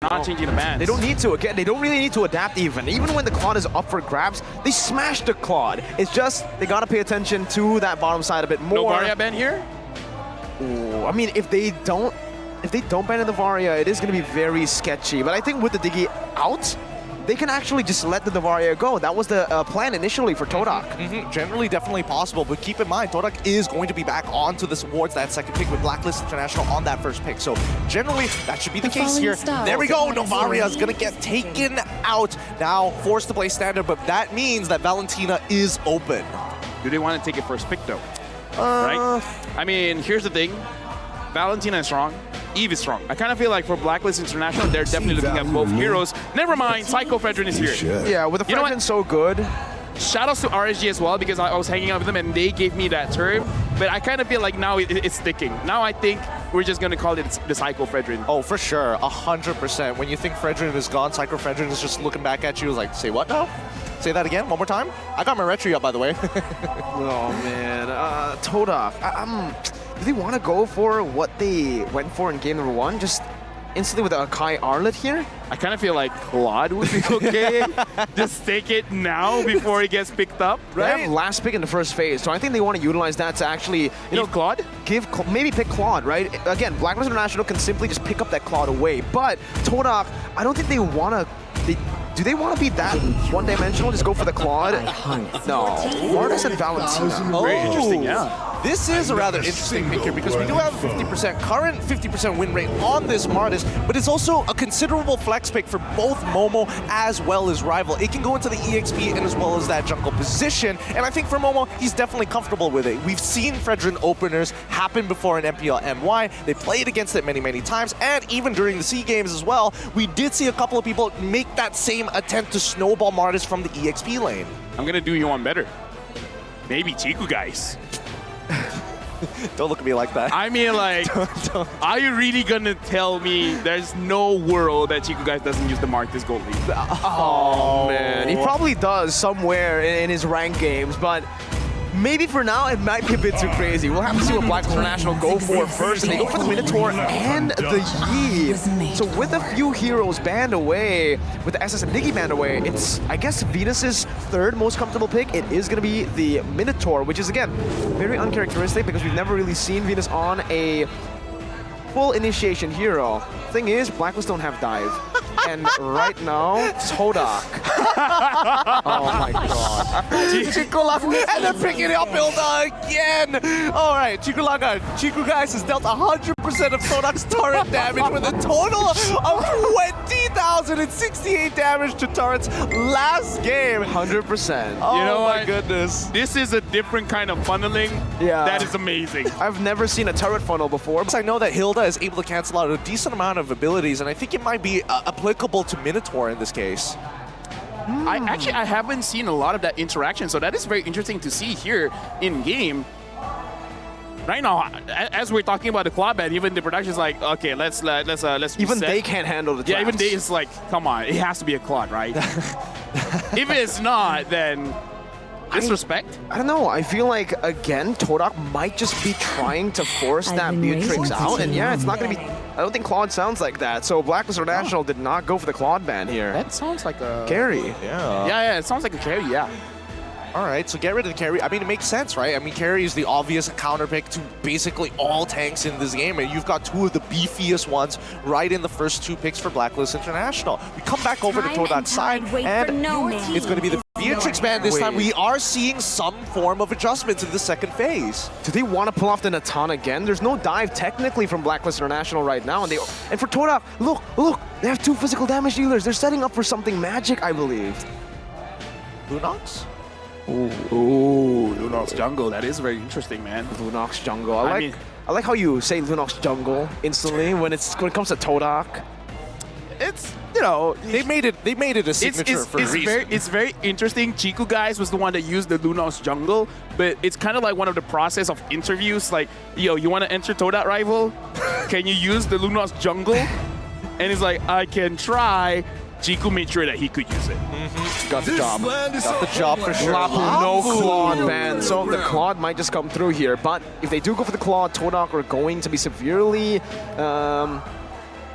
not changing the bans. They don't need to. Again, they don't really need to adapt even. Even when the Claude is up for grabs, they smash the Claude. It's just they gotta pay attention to that bottom side a bit more. No Varia ban here? Ooh, I mean, if they don't ban the Varia, it is gonna be very sketchy. But I think with the Diggy out, they can actually just let the Varia go. That was the plan initially for Todak. Generally, definitely possible, but keep in mind, Todak is going to be back onto this towards that second pick with Blacklist International on that first pick. So generally, that should be the case here. There we go. Novaria is going to get taken out. Now forced to play standard, but that means that Valentina is open. Do they want to take it first pick though? Right? I mean, here's the thing. Valentina is strong. Eve is strong. I kind of feel like for Blacklist International, they're definitely looking at both heroes. Never mind, Psycho Fedrin is here. Yeah, with the Fedrin so good. Shoutouts to RSG as well, because I was hanging out with them and they gave me that term. But I kind of feel like now it's sticking. Now I think we're just going to call it the Psycho Fedrin. Oh, for sure. 100%. When you think Fedrin is gone, Psycho Fedrin is just looking back at you like, say what now? Say that again, one more time. I got my retry up, by the way. Oh, man. Todak. Do they want to go for what they went for in game number 1? Just instantly with a Kai Arlet here? I kind of feel like Claude would be okay. Just take it now before it gets picked up, right? They have last pick in the first phase, so I think they want to utilize that to actually, you know, Claude? Maybe pick Claude, right? Again, Blacklist International can simply just pick up that Claude away, but Todak, I don't think they want to. Do they want to be that one-dimensional? Just go for the Claude? No. Martis and Valentina. Very interesting, yeah. This is a rather interesting pick here because we do have a 50% current 50% win rate on this Martis, but it's also a considerable flex pick for both Momo as well as Rival. It can go into the EXP and as well as that jungle position, and I think for Momo, he's definitely comfortable with it. We've seen Fedrin openers happen before in MPL MY. They played against it many, many times, and even during the SEA games as well, we did see a couple of people make that same attempt to snowball Martis from the EXP lane. I'm going to do you one better. Maybe Chiku guys. Don't look at me like that. I mean, like, don't. Are you really gonna tell me there's no world that Chiku guys doesn't use the Martis gold lead? Oh, man. He probably does somewhere in his ranked games, but maybe for now it might be a bit too crazy. We'll have to see what Blacklist International go for first. And they go for the Minotaur and the Yi. So with a few heroes banned away, with the SS and Diggy banned away, it's, I guess, Venus's third most comfortable pick. It is going to be the Minotaur, which is, again, very uncharacteristic because we've never really seen Venus on a full initiation hero. Thing is, Blacklist don't have dive. And right now, Todak. Oh my god. Chiku and then picking it up Hilda again. All right, Chiku guys has dealt 100% of Todak's turret damage with a total of 20,068 damage to turrets last game. 100%. Oh, you know my what? goodness. This is a different kind of funneling. Yeah. That is amazing. I've never seen a turret funnel before. I know that Hilda is able to cancel out a decent amount of abilities, and I think it might be applicable to Minotaur in this case. I haven't seen a lot of that interaction, so that is very interesting to see here in game. Right now, as we're talking about the Claude ban, even the production is like, okay, let's even reset. they can't handle the traps. Yeah, even they is like, come on, it has to be a Claude, right? If it's not, then disrespect. I don't know. I feel like, again, Todak might just be trying to force that Beatrix out. And yeah, it's not going to be... I don't think Claude sounds like that. So Blacklist International did not go for the Claude ban here. That sounds like a... Carry. Yeah, it sounds like a carry, yeah. All right, so get rid of the carry. I mean, it makes sense, right? I mean, carry is the obvious counter pick to basically all tanks in this game, and you've got two of the beefiest ones right in the first two picks for Blacklist International. We come back over to Todak's side, and it's going to be the Beatrix ban this time. We are seeing some form of adjustments in the second phase. Do they want to pull off the Natan again? There's no dive technically from Blacklist International right now, and for Todak, look, they have two physical damage dealers. They're setting up for something magic, I believe. Lunox? Ooh, Lunox jungle. That is very interesting, man. Lunox jungle. I like how you say Lunox jungle instantly when it comes to Todak. It's, you know, they made it a signature for a reason. It's very interesting. Chiku guys was the one that used the Lunox jungle, but it's kind of like one of the process of interviews. Like, yo, you want to enter Todak Rival? Can you use the Lunox jungle? And he's like, I can try. Chiku made sure that he could use it. Got the job. Got the job for sure. No Claude ban, so the Claude might just come through here. But if they do go for the Claude, Todak are going to be severely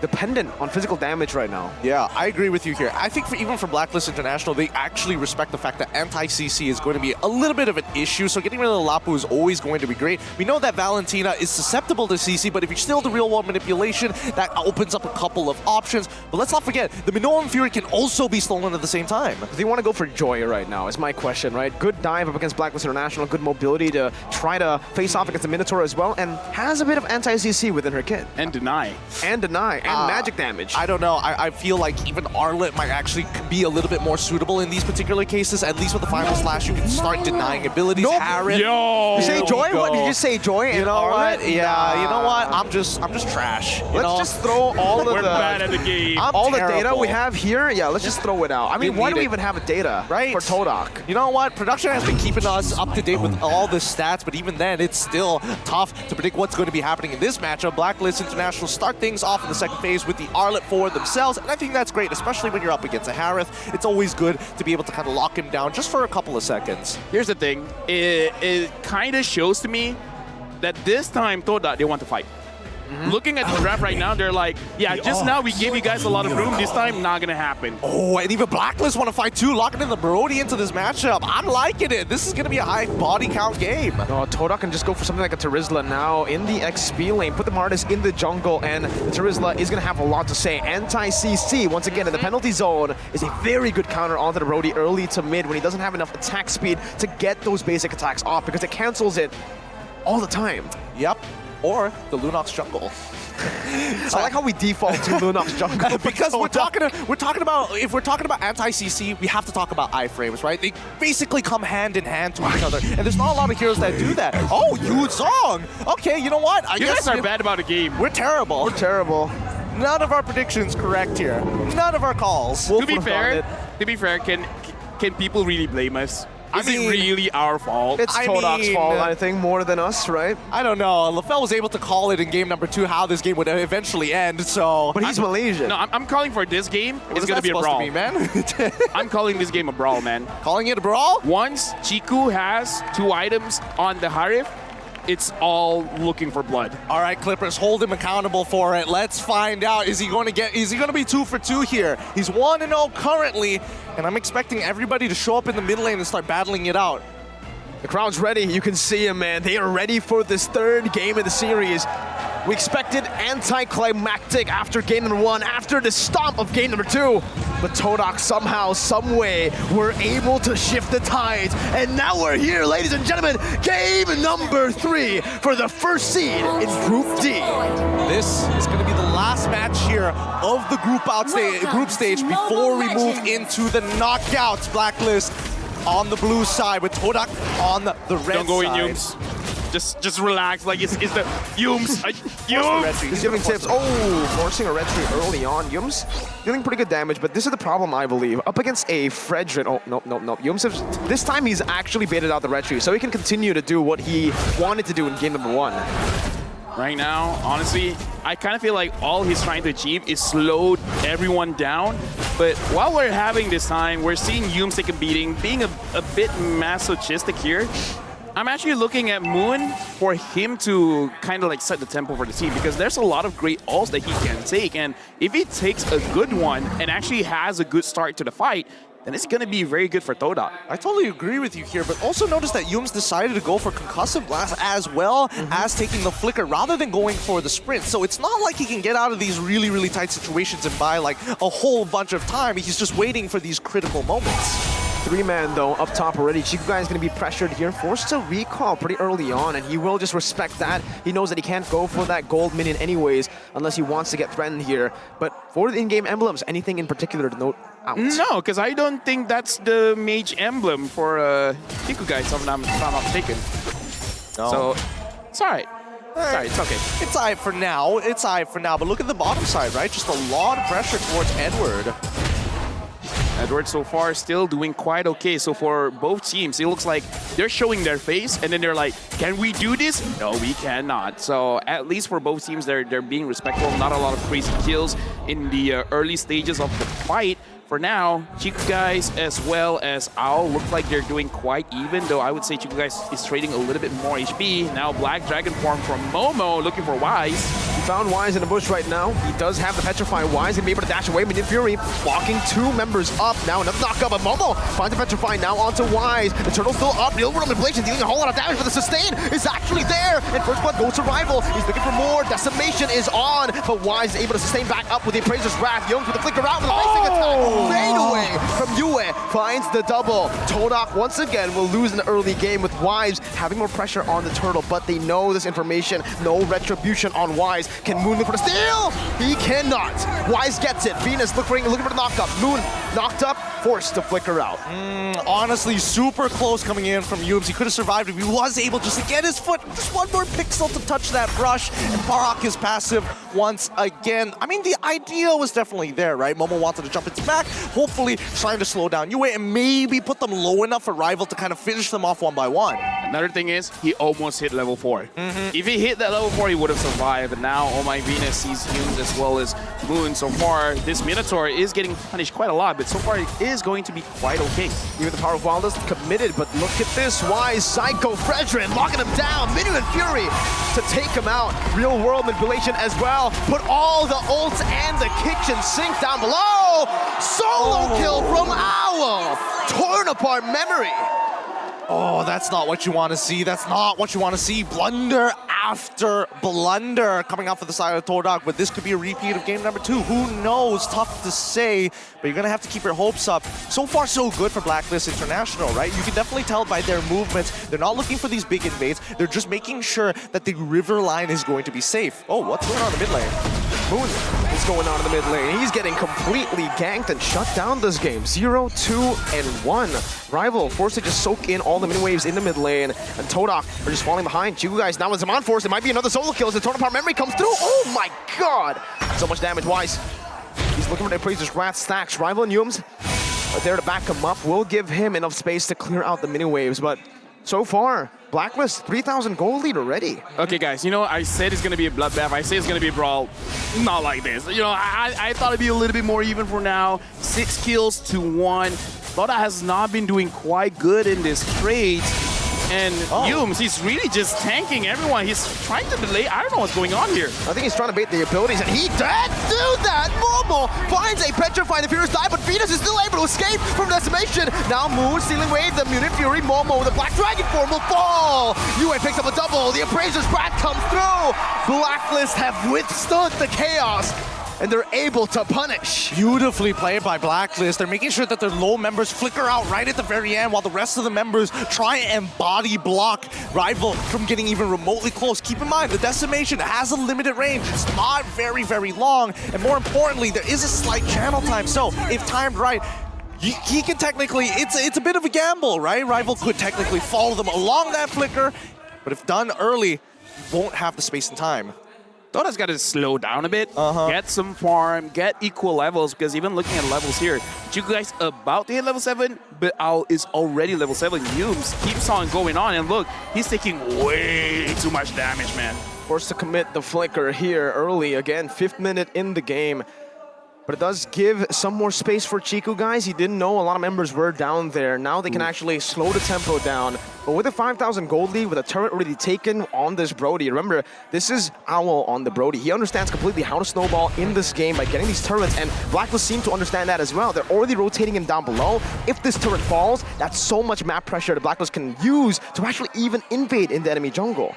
dependent on physical damage right now. Yeah, I agree with you here. I think even for Blacklist International, they actually respect the fact that anti-CC is going to be a little bit of an issue, so getting rid of the Lapu is always going to be great. We know that Valentina is susceptible to CC, but if you're still the real-world manipulation, that opens up a couple of options. But let's not forget, the Minoan Fury can also be stolen at the same time. Do you want to go for Joy right now, is my question, right? Good dive up against Blacklist International, good mobility to try to face off against the Minotaur as well, and has a bit of anti-CC within her kit. And deny. And deny, and magic damage. I don't know. I feel like even Arlet might actually be a little bit more suitable in these particular cases. At least with the Final Slash, you can start denying abilities. Nope. Harrod. Yo! You say Joy? What did you just say? Joy? You and know Arlet? what? Yeah, you know what? I'm just trash. Let's just throw all of We're bad at the game. all the data terrible. we have here. Yeah, let's just throw it out. I mean, We why need do we it. even have a data Right. for Todak? You know what? Production has been keeping us up to date with all the stats, but even then, it's still tough to predict what's going to be happening in this matchup. Blacklist International start things off in the second phase with the Arlet for themselves, and I think that's great, especially when you're up against a Harith. It's always good to be able to kind of lock him down just for a couple of seconds. Here's the thing. It kind of shows to me that this time Todak, they want to fight. Looking at the draft right now, they're like, yeah, just now we gave you guys a lot of room. This time, not going to happen. Oh, and even Blacklist want to fight too, locking in the Brody into this matchup. I'm liking it. This is going to be a high body count game. No, Todak can just go for something like a Terizla now in the XP lane, put the Martis in the jungle, and the Terizla is going to have a lot to say. Anti-CC, once again, in the penalty zone, is a very good counter onto the Brody early to mid when he doesn't have enough attack speed to get those basic attacks off because it cancels it all the time. Yep. Or the Lunox jungle. I like how we default to Lunox jungle Because we're talking about if we're talking about anti-CC, we have to talk about iframes, right? They basically come hand in hand to each other, and there's not a lot of heroes that do that. Oh, Yu Zong. Okay, you know what? I You guess guys are bad about the game. we're terrible. We're terrible. None of our predictions correct here. None of our calls. To be Wolf would have fair, can people really blame us? Is mean, it really our fault? It's I Todak's mean, fault, I think, more than us, right? I don't know. LaFell was able to call it in game number 2 how this game would eventually end. So, But he's Malaysian. No, I'm calling for this game. what It's is going to that be a supposed brawl. to be, man? I'm calling this game a brawl, man. Calling it a brawl? Once Chiku has 2 items on the Harif, it's all looking for blood. All right, Clippers, hold him accountable for it. Let's find out. Is he going to be 2 for 2 here? He's 1-0 currently, and I'm expecting everybody to show up in the mid lane and start battling it out. The crowd's ready. You can see them, man. They are ready for this third game of the series. We expected anticlimactic after game number 1, after the stomp of game number 2. But Todak somehow, someway, were able to shift the tides. And now we're here, ladies and gentlemen. Game number 3 for the first seed in Group D. This is going to be the last match here of the group stage before we move into the knockouts. Blacklist on the blue side with Todak on the red Don't go in, side. Yums. Just relax. Like it's the Yums. Yums. He's giving tips. Oh, forcing a red tree early on. Yums dealing pretty good damage, but this is the problem, I believe. Up against a Fredrin. Oh, nope. Yums, this time he's actually baited out the red tree, so he can continue to do what he wanted to do in game number 1. Right now, honestly, I kind of feel like all he's trying to achieve is slow everyone down. But while we're having this time, we're seeing Yums take a beating, being a bit masochistic here. I'm actually looking at Moon for him to kind of like set the tempo for the team because there's a lot of great ults that he can take. And if he takes a good one and actually has a good start to the fight, then it's going to be very good for Todak. I totally agree with you here, but also notice that Yums decided to go for Concussive Blast as well as taking the Flicker rather than going for the Sprint. So it's not like he can get out of these really, really tight situations and buy like a whole bunch of time. He's just waiting for these critical moments. 3-man though, up top already. Chiku Guy is going to be pressured here, forced to recall pretty early on, and he will just respect that. He knows that he can't go for that gold minion anyways, unless he wants to get threatened here. But for the in-game emblems, anything in particular to note out? No, because I don't think that's the mage emblem for Chiku Guy, if I'm not mistaken. No. So, it's alright. Sorry, it's okay. It's alright for now. It's alright for now. But look at the bottom side, right? Just a lot of pressure towards Edward. Edward so far still doing quite okay. So for both teams, it looks like they're showing their face and then they're like, can we do this? No, we cannot. So at least for both teams, they're being respectful. Not a lot of crazy kills in the early stages of the fight. For now, Chiku Guys as well as Owl look like they're doing quite even, though I would say Chiku Guys is trading a little bit more HP. Now Black Dragon form from Momo looking for Wise. found Wise in the bush right now. He does have the Petrify. Wise gonna be able to dash away. Minion Fury blocking 2 members up. Now another knockup, but Momo finds the Petrify now onto Wise. The Turtle's still up. Real world manipulation dealing a whole lot of damage, but the sustain is actually there. And first blood goes to Rival. He's looking for more. Decimation is on, but Wise is able to sustain back up with the Appraiser's Wrath. Young with the flicker out with a facing attack. Fade away from Yue. Finds the double. Todak once again will lose an early game with Wise having more pressure on the Turtle, but they know this information. No retribution on Wise. Can Moon look for the steal? He cannot. Wise gets it. Venus looking for the knockup. Moon knocked up, forced to flicker out. Honestly, super close coming in from Yums. He could have survived if he was able just to get his foot, just one more pixel to touch that brush, and Barak is passive once again. I mean, the idea was definitely there, right? Momo wanted to jump its back, hopefully trying to slow down Yue and maybe put them low enough for Rival to kind of finish them off one by one. Another thing is, he almost hit level 4. If he hit that level 4, he would have survived. And now, oh my Venus sees Humes as well as Moon. So far, this Minotaur is getting punished quite a lot, but so far it is going to be quite okay. Even the Power of Wildest committed, but look at this. Wise, Psycho, Fredrin locking him down. Minion and Fury to take him out. Real world manipulation as well. Put all the ults and the kitchen sink down below. Solo kill from Owl. Torn apart memory. Oh, that's not what you want to see. That's not what you want to see. Blunder after blunder coming out for the side of Todak, but this could be a repeat of game number 2. Who knows? Tough to say, but you're going to have to keep your hopes up. So far, so good for Blacklist International, right? You can definitely tell by their movements. They're not looking for these big invades. They're just making sure that the river line is going to be safe. Oh, what's going on in the mid lane? Moon is going on in the mid lane. He's getting completely ganked and shut down this game. 0, 2, and 1. Rival forced to just soak in all the mini waves in the mid lane, and Todak are just falling behind. Chiku guys now with him on force. It might be another solo kill as the Torn Apart memory comes through. Oh my god! So much damage. Wise. He's looking for the Appraiser's Wrath stacks. Rival and Yums are there to back him up. Will give him enough space to clear out the mini waves, but so far, Blacklist 3,000 gold lead already. Okay, guys, you know, I said it's going to be a bloodbath. I say it's going to be a brawl. Not like this. You know, I thought it'd be a little bit more even for now. 6 kills to 1. Todak has not been doing quite good in this trade. And Yums, he's really just tanking everyone. He's trying to delay. I don't know what's going on here. I think he's trying to bait the abilities, and he did do that! Momo finds a Petrify, the Furious die, but Venus is still able to escape from Decimation. Now Moon stealing away the Mutant Fury. Momo with the Black Dragon form will fall. Yue picks up a double. The Appraiser's Wrath comes through. Blacklist have withstood the chaos, and they're able to punish. Beautifully played by Blacklist. They're making sure that their low members flicker out right at the very end while the rest of the members try and body block Rival from getting even remotely close. Keep in mind, the Decimation has a limited range. It's not very, very long. And more importantly, there is a slight channel time. So if timed right, he can technically, it's a bit of a gamble, right? Rival could technically follow them along that flicker, but if done early, won't have the space and time. Todak's got to slow down a bit, get some farm, get equal levels, because even looking at levels here, Chiku guys about to hit level 7, but Owl is already level 7. Yums keeps on going on, and look, he's taking way too much damage, man. Forced to commit the flicker here early. Again, 5th minute in the game. But it does give some more space for Chiku guys. He didn't know a lot of members were down there. Now they can actually slow the tempo down. But with a 5,000 gold lead, with a turret already taken on this Brody, remember, this is Owl on the Brody. He understands completely how to snowball in this game by getting these turrets, and Blacklist seem to understand that as well. They're already rotating him down below. If this turret falls, that's so much map pressure that Blacklist can use to actually even invade in the enemy jungle.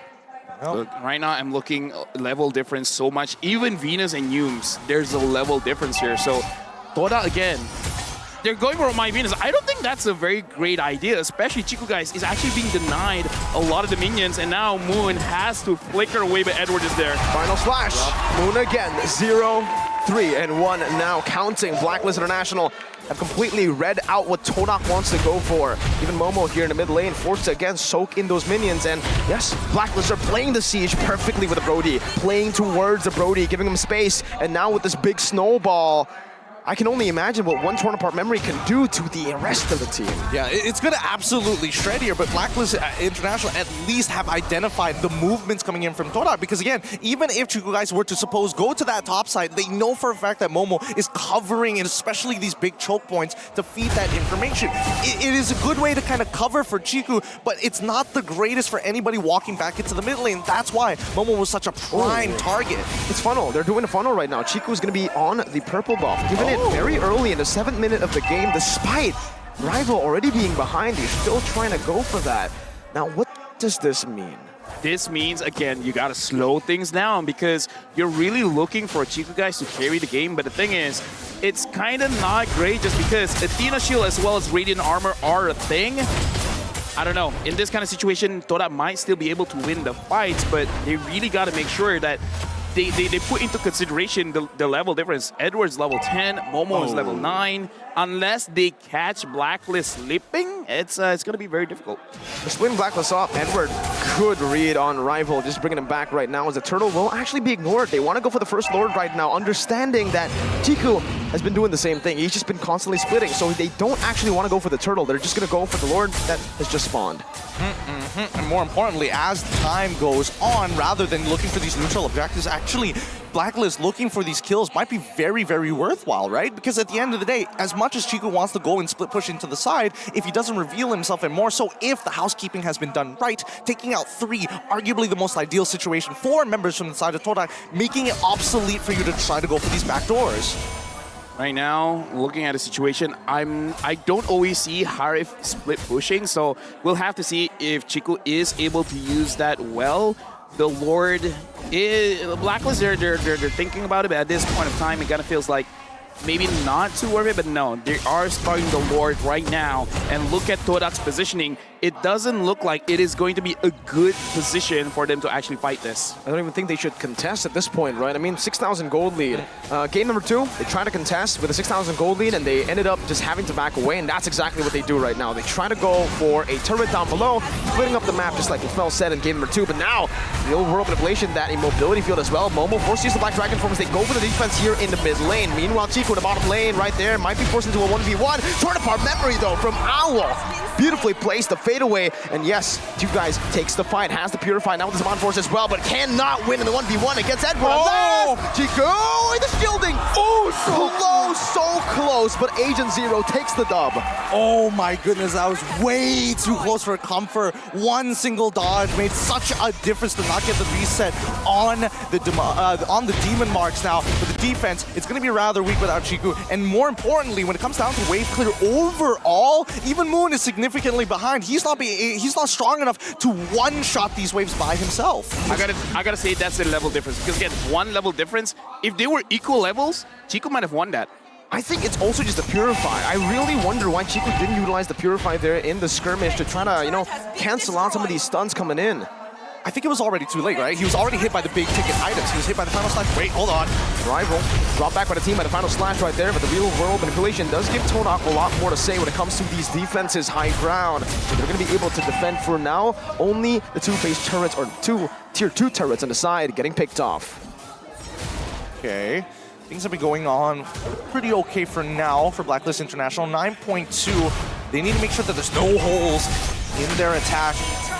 Look, right now I'm looking level difference so much. Even Venus and Yums, there's a level difference here. So Todak again, they're going for my Venus. I don't think that's a very great idea, especially Chiku guys is actually being denied a lot of the minions, and now Moon has to flicker away, but Edward is there. Final slash. Moon again. 0, 3, and 1 now counting. Blacklist International have completely read out what Todak wants to go for. Even Momo here in the mid lane forced to again soak in those minions, and yes, Blacklist are playing the siege perfectly with the Brody, playing towards the Brody, giving him space, and now with this big snowball, I can only imagine what one torn apart memory can do to the rest of the team. Yeah, it's going to absolutely shred here, but Blacklist International at least have identified the movements coming in from Todak, because again, even if Chico guys were to suppose go to that top side, they know for a fact that Momo is covering, and especially these big choke points, to feed that information. It is a good way to kind of cover for Chico, but it's not the greatest for anybody walking back into the mid lane. That's why Momo was such a prime target. It's funnel. They're doing a funnel right now. Chico is going to be on the purple buff, giving it very early in the 7th minute of the game, despite Rival already being behind. He's still trying to go for that. Now, what does this mean? This means, again, you gotta slow things down because you're really looking for Chico guys to carry the game. But the thing is, it's kind of not great just because Athena Shield as well as Radiant Armor are a thing. I don't know. In this kind of situation, Todak might still be able to win the fights, but they really gotta make sure that they put into consideration the level difference. Edward's level 10, Momo is level 9. Unless they catch Blacklist slipping, it's going to be very difficult. They're splitting Blacklist off. Edward could read on Rival, just bringing him back right now as the turtle will actually be ignored. They want to go for the first Lord right now, understanding that Chico has been doing the same thing. He's just been constantly splitting, so they don't actually want to go for the turtle. They're just going to go for the Lord that has just spawned. And more importantly, as time goes on, rather than looking for these neutral objectives, actually, Blacklist looking for these kills might be very, very worthwhile, right? Because at the end of the day, as much as Chico wants to go and split push into the side, if he doesn't reveal himself, and more so if the housekeeping has been done right, taking out 3, arguably the most ideal situation for members from the side of Todak, making it obsolete for you to try to go for these back doors. Right now, looking at the situation, I don't always see Harif split pushing, so we'll have to see if Chico is able to use that well. The Lord is Blacklist. They're thinking about it, but at this point of time, it kind of feels like maybe not too worth it. But no, they are starting the Lord right now. And look at Todak's positioning. It doesn't look like it is going to be a good position for them to actually fight this. I don't even think they should contest at this point, right? I mean, 6,000 gold lead. Game number 2, they tried to contest with a 6,000 gold lead, and they ended up just having to back away, and that's exactly what they do right now. They try to go for a turret down below, splitting up the map just like Lefel said in game number 2, but now the overworld manipulation, that immobility field as well. Momo forced to use the Black Dragon form as they go for the defense here in the mid lane. Meanwhile, Chico in the bottom lane right there might be forced into a 1v1. Torn apart memory though from Owl. Beautifully placed, the fadeaway, and yes, two guys takes the fight, has the Purify now with the Zaman Force as well, but cannot win in the 1v1 against Edward. Oh! Chico with the shielding. Oh, so close, but Agent Zero takes the dub. Oh my goodness, that was way too close for comfort. One single dodge made such a difference to not get the reset on the demon marks now. For the defense, it's going to be rather weak without Chico, and more importantly, when it comes down to wave clear overall, even Moon is significantly behind. He's not strong enough to one-shot these waves by himself. I gotta say that's the level difference, because again, 1 level difference. If they were equal levels, Chico might have won that. I think it's also just the Purify. I really wonder why Chico didn't utilize the Purify there in the skirmish to try to, you know, cancel out some of these stuns coming in. I think it was already too late, right? He was already hit by the big ticket items. He was hit by the final slash. Wait, hold on. Rival brought back by the team by the final slash right there, but the real world manipulation does give Todak a lot more to say when it comes to these defenses high ground. So they're going to be able to defend for now. Only the 2-phase turrets, or 2 tier 2 turrets on the side getting picked off. Okay. Things have been going on pretty okay for now for Blacklist International. 9.2. They need to make sure that there's no holes in their attack.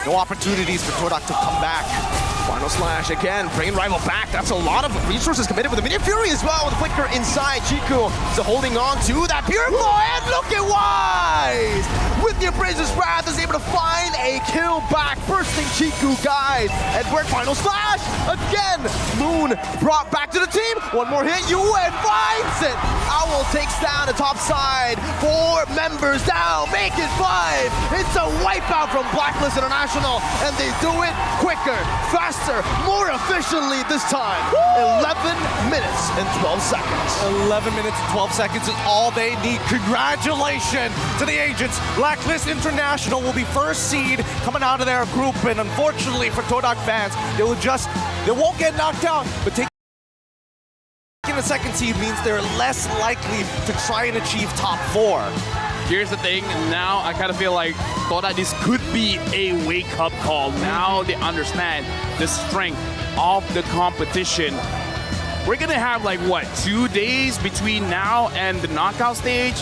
No opportunities for Todak to come back. Final slash again, bringing Rival back. That's a lot of resources committed with the Minion Fury as well, with the flicker inside. Chico is holding on to that Purify, and look at Wise! With the Abraser's Wrath is able to find a kill back, bursting Chico guys. Edward, final slash, again! Moon brought back to the team. One more hit, UN finds it! Owl takes down the top side. 4 members down, make it 5. It's a wipeout from Blacklist International, and they do it quicker, faster, more efficiently this time. 11 minutes and 12 seconds. 11 minutes and 12 seconds is all they need. Congratulations to the agents. Blacklist International will be first seed coming out of their group, and unfortunately for Todak fans, they won't get knocked out, but taking the second seed means they're less likely to try and achieve top 4. Here's the thing, now I kind of feel like this could be a wake-up call. Now they understand the strength of the competition. we're gonna have like what, 2 days between now and the knockout stage.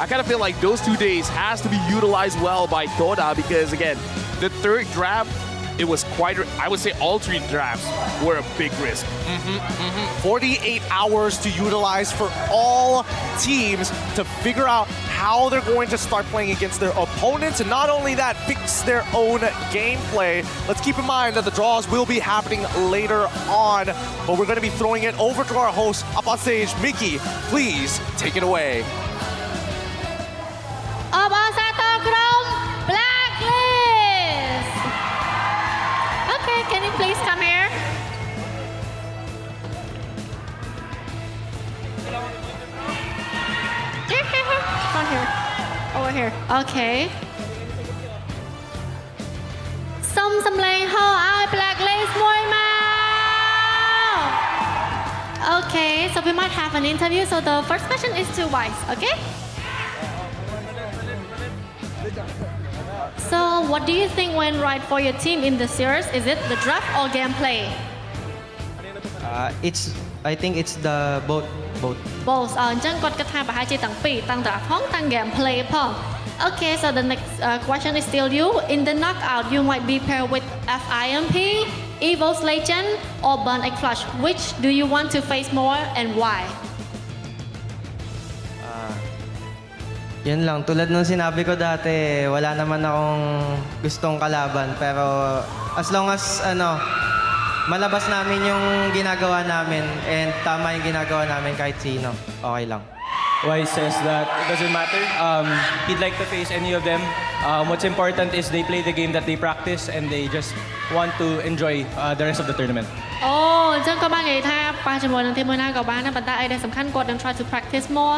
I kind of feel like those 2 days has to be utilized well by Todak because again, the third draft, it was quite, I would say all 3 drafts were a big risk. 48 hours to utilize for all teams to figure out how they're going to start playing against their opponents, and not only that, fix their own gameplay. Let's keep in mind that the draws will be happening later on, but we're going to be throwing it over to our host up on stage. Mickey, please take it away. Blacklist. Okay, can you please come here? Here. Come here. Over here. Okay. សុំសំឡេងហៅឲ្យ Blacklist មួយមក Okay, so we might have an interview. So the first question is to Wise, okay? So what do you think went right for your team in the series? Is it the draft or gameplay? I think it's the both. Both. អញ្ចឹងគាត់គិតថាប្រហែលជាទាំងពីរទាំង draft ផងទាំង gameplay ផង Okay, so the next question is still you. In the knockout, you might be paired with FIMP, Evo's Legend, or Burn Egg Flush. Which do you want to face more and why? Yun lang, tulad nung sinabi ko dati, wala naman akong gustong kalaban. Pero as long as malabas namin yung ginagawa namin and tama yung ginagawa namin kahit sino, okay lang. Wise says that it doesn't matter. He'd like to face any of them. What's important is they play the game that they practice and they just want to enjoy the rest of the tournament. អូអញ្ចឹងគាត់បាននិយាយថាប៉ះជាមួយនឹងធីមមួយណាក៏បានដែរប៉ុន្តែអីដែលសំខាន់គាត់នឹង try to practice more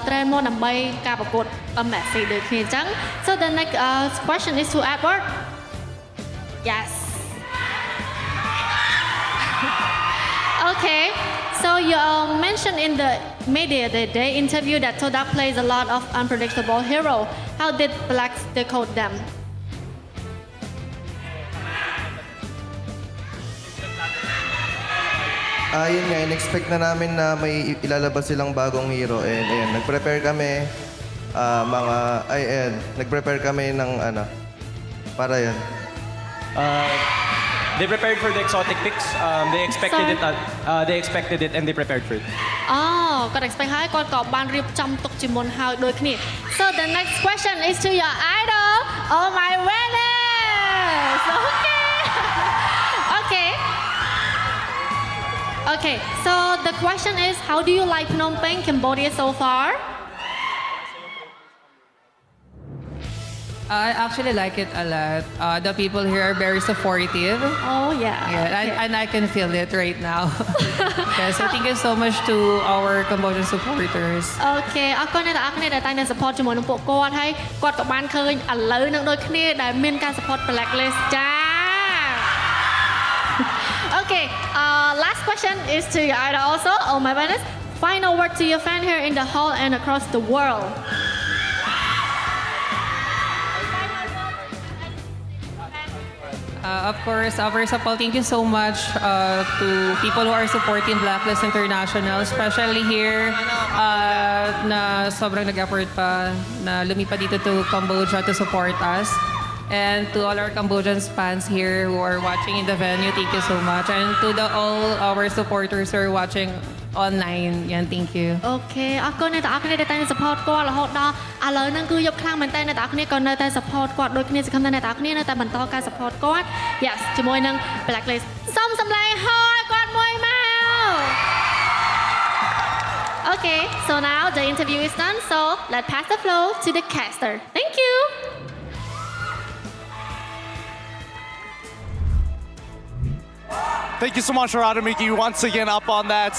train more ដើម្បីការប្រកួត MSC ដូចគ្នាអញ្ចឹង So the next question is to Edward. Yes. Okay. So you mentioned in the media the day interview that Todak plays a lot of unpredictable hero. How did Blacks decode them? Yun nga, in-expect na namin na may ilalabas silang bagong hero. And ayan, nag-prepare kami, nag-prepare kami ng para yan. They prepared for the exotic picks. They expected it and they prepared for it. គាត់ expect ហើយគាត់ក៏បានរៀបចំទុកជាមុនហើយដូចគ្នា So the next question is to your idol. Oh my goodness. Okay, so the question is, how do you like Phnom Penh, Cambodia so far? I actually like it a lot. The people here are very supportive. Oh yeah. And I can feel it right now. Okay, so thank you so much to our Cambodian supporters. Okay, អរគុណអ្នកទាំងអស់គ្នាដែលតែងតែ support ជាមួយនឹងពួកគាត់ហើយគាត់ក៏បានឃើញឥឡូវនឹងដូចគ្នាដែលមានការ support Blacklist ចា Okay, last question is to your idol also. Oh my goodness. Final word to your fan here in the hall and across the world. Of course, first of all, thank you so much to people who are supporting Blacklist International, especially here na sobrang nag-effort pa na lumipat dito to Cambodia to support us. And to all our Cambodian fans here who are watching in the venue, thank you so much. And to all our supporters who are watching online, yan, thank you. Okay, អរគុណអ្នកទាំងអស់គ្នាដែលតែង support គាត់រហូតដល់ឥឡូវហ្នឹងគឺយប់ខ្លាំងមែនតើអ្នកទាំងអស់គ្នាក៏នៅតែ support គាត់ដូចគ្នាសង្ឃឹមថាអ្នកទាំងអស់គ្នានៅតែបន្តការ support គាត់ Yes ជាមួយនឹង Blacklist សុំសម្លេងហោឲ្យគាត់មួយមក Okay, so now the interview is done, so let's pass the floor to the caster. Thank you. Thank you so much, Radamiki, once again up on that